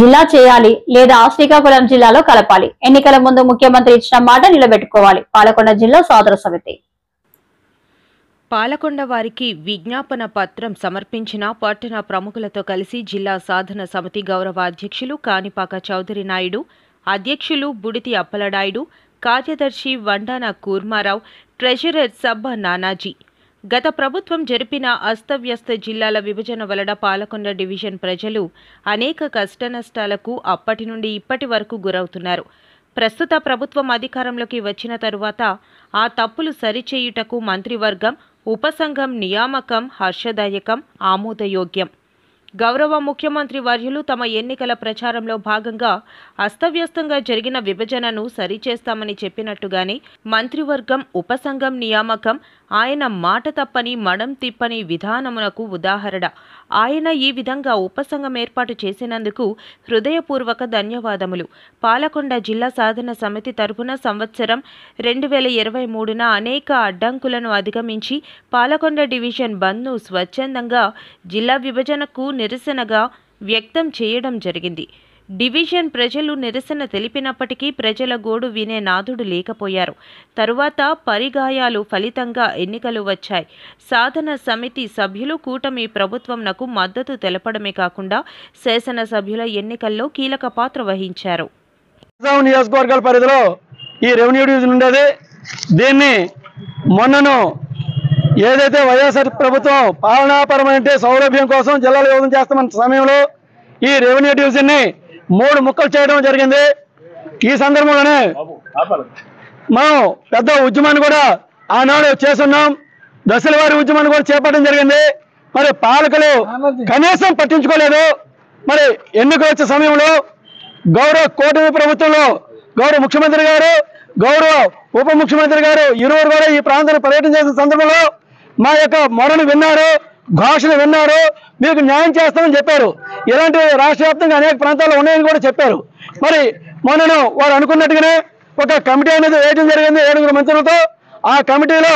జిల్లా చేయాలి లేదా శ్రీకాకుళం జిల్లాలో కలపాలి. ఎన్నికల ముందు ముఖ్యమంత్రి ఇచ్చిన మాట నిలబెట్టుకోవాలి. పాలకొండ జిల్లా సాధన సమితి పాలకొండ వారికి విజ్ఞాపన పత్రం సమర్పించిన పట్టణ ప్రముఖులతో కలిసి జిల్లా సాధన సమితి గౌరవ అధ్యక్షులు కానిపాక చౌదరి నాయుడు, అధ్యక్షులు బుడితి అప్పలనాయుడు, కార్యదర్శి వండాన కూర్మారావు, ట్రెజరర్ సబ్బ నానాజీ. గత ప్రభుత్వం జరిపిన అస్తవ్యస్త జిల్లాల విభజన వలన పాలకొండ డివిజన్ ప్రజలు అనేక కష్టనష్టాలకు అప్పటి నుండి ఇప్పటి వరకు గురవుతున్నారు. ప్రస్తుత ప్రభుత్వం అధికారంలోకి వచ్చిన తరువాత ఆ తప్పులు సరిచేయుటకు మంత్రివర్గం ఉపసంఘం నియామకం హర్షదాయకం, ఆమోదయోగ్యం. గౌరవ ముఖ్యమంత్రి వర్యులు తమ ఎన్నికల ప్రచారంలో భాగంగా అస్తవ్యస్తంగా జరిగిన విభజనను సరిచేస్తామని చెప్పినట్టుగానే మంత్రివర్గం ఉపసంఘం నియామకం ఆయన మాట తప్పని మడం తిప్పని విధానమునకు ఉదాహరణ. ఆయన ఈ విధంగా ఉపసంఘం ఏర్పాటు చేసినందుకు హృదయపూర్వక ధన్యవాదములు. పాలకొండ జిల్లా సాధన సమితి తరపున సంవత్సరం 2023న అనేక అడ్డంకులను అధిగమించి పాలకొండ డివిజన్ బంద్ను స్వచ్ఛందంగా జిల్లా విభజనకు నిరసనగా వ్యక్తం చేయడం జరిగింది. డివిజన్ ప్రజలు నిరసన తెలిపినప్పటికీ ప్రజల గోడు వినే నాథుడు లేకపోయారు. తరువాత పరిగాయాలు ఫలితంగా ఎన్నికలు వచ్చాయి. సాధన సమితి సభ్యులు కూటమి ప్రభుత్వంనకు మద్దతు తెలపడమే కాకుండా శాసనసభ్యుల ఎన్నికల్లో కీలక పాత్ర వహించారు. నియోజకవర్గాల పరిధిలో ఈ రెవెన్యూ డివిజన్ ఉండేది. దీన్ని మొన్నను ఏదైతే వైఎస్ఆర్ ప్రభుత్వం పాలనాపరమైన సౌలభ్యం కోసం జిల్లాలు విభజన చేస్తామన్న సమయంలో ఈ రెవెన్యూ డివిజన్ని 3 ముక్కలు చేయడం జరిగింది. ఈ సందర్భంలోనే మనం పెద్ద ఉద్యమాన్ని కూడా ఆనాడు చేస్తున్నాం. దశల వారి ఉద్యమాన్ని కూడా చేపట్టడం జరిగింది. మరి పాలకులు కనీసం పట్టించుకోలేదు. మరి ఎన్నికలు వచ్చే సమయంలో గౌరవ కూటమి ప్రభుత్వంలో గౌరవ ముఖ్యమంత్రి గారు, గౌరవ ఉప ముఖ్యమంత్రి గారు ఇరువురు కూడా ఈ ప్రాంతాన్ని పర్యటన చేసిన సందర్భంలో మా యొక్క మొరను విన్నారు, ఘోషణ విన్నారు, మీకు న్యాయం చేస్తామని చెప్పారు. ఇలాంటి రాష్ట్ర వ్యాప్తంగా అనేక ప్రాంతాల్లో ఉన్నాయని కూడా చెప్పారు. మరి మొన్నను వారు అనుకున్నట్టుగానే ఒక కమిటీ అనేది వేయడం జరిగింది 7 మంత్రులతో. ఆ కమిటీలో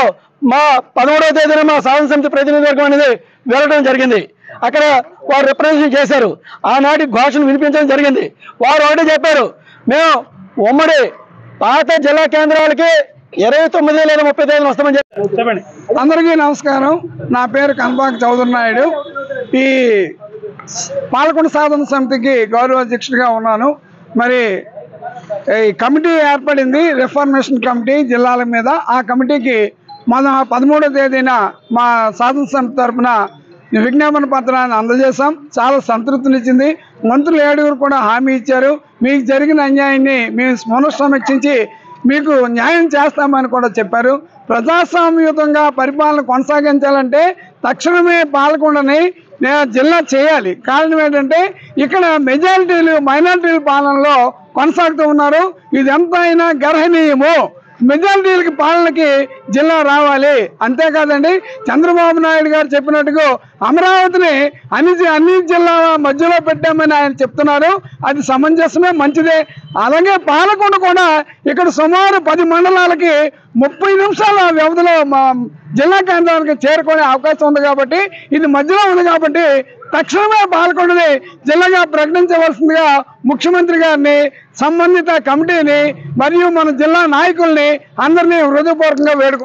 మా 13వ తేదీన మా సాధన సమితి ప్రతినిధివర్గం అనేది వెళ్ళడం జరిగింది. అక్కడ వారు రిప్రజెంటేషన్ చేశారు. ఆనాటి ఘోషణ వినిపించడం జరిగింది. వారు ఒకటే చెప్పారు, మేము ఉమ్మడి పాత జిల్లా కేంద్రాలకి 29 లేదా 30 తేదీన వస్తామని చెప్పండి. అందరికీ నమస్కారం. నా పేరు కానిపాక చౌదరి నాయుడు. ఈ పాలకొండ సాధన సమితికి గౌరవ అధ్యక్షుడిగా ఉన్నాను. మరి ఈ కమిటీ ఏర్పడింది, రిఫార్మేషన్ కమిటీ జిల్లాల మీద. ఆ కమిటీకి మన 13వ తేదీన మా సాధన సమితి తరఫున విజ్ఞాపన పత్రాన్ని అందజేశాం. చాలా సంతృప్తినిచ్చింది. మంత్రులు 7 కూడా హామీ ఇచ్చారు. మీకు జరిగిన అన్యాయాన్ని మేము పునఃసమీక్షించి మీకు న్యాయం చేస్తామని కూడా చెప్పారు. ప్రజాస్వామ్యయుతంగా పరిపాలన కొనసాగించాలంటే తక్షణమే పాలకొండని జిల్లా చేయాలి. కారణం ఏంటంటే ఇక్కడ మెజారిటీలు మైనారిటీల పాలనలో కొనసాగుతూ ఉన్నారు. ఇది ఎంత అయినా గర్హనీయము. మెజారిటీలకి పాలనకి జిల్లా రావాలి. అంతేకాదండి, చంద్రబాబు నాయుడు గారు చెప్పినట్టుగా అమరావతిని అన్ని జిల్లాల మధ్యలో పెట్టామని ఆయన చెప్తున్నారు. అది సమంజసమే, మంచిదే. అలాగే పాలకొండ కూడా ఇక్కడ సుమారు 10 మండలాలకి 30 నిమిషాల వ్యవధిలో మా జిల్లా కేంద్రానికి చేరుకునే అవకాశం ఉంది. కాబట్టి ఇది మధ్యలో ఉంది. కాబట్టి తక్షణమే పాలకొండని జిల్లాగా ప్రకటించవలసిందిగా ముఖ్యమంత్రి గారిని, సంబంధిత కమిటీని మరియు మన జిల్లా నాయకుల్ని అందరినీ హృదయపూర్వకంగా వేడుకుంటున్నాం.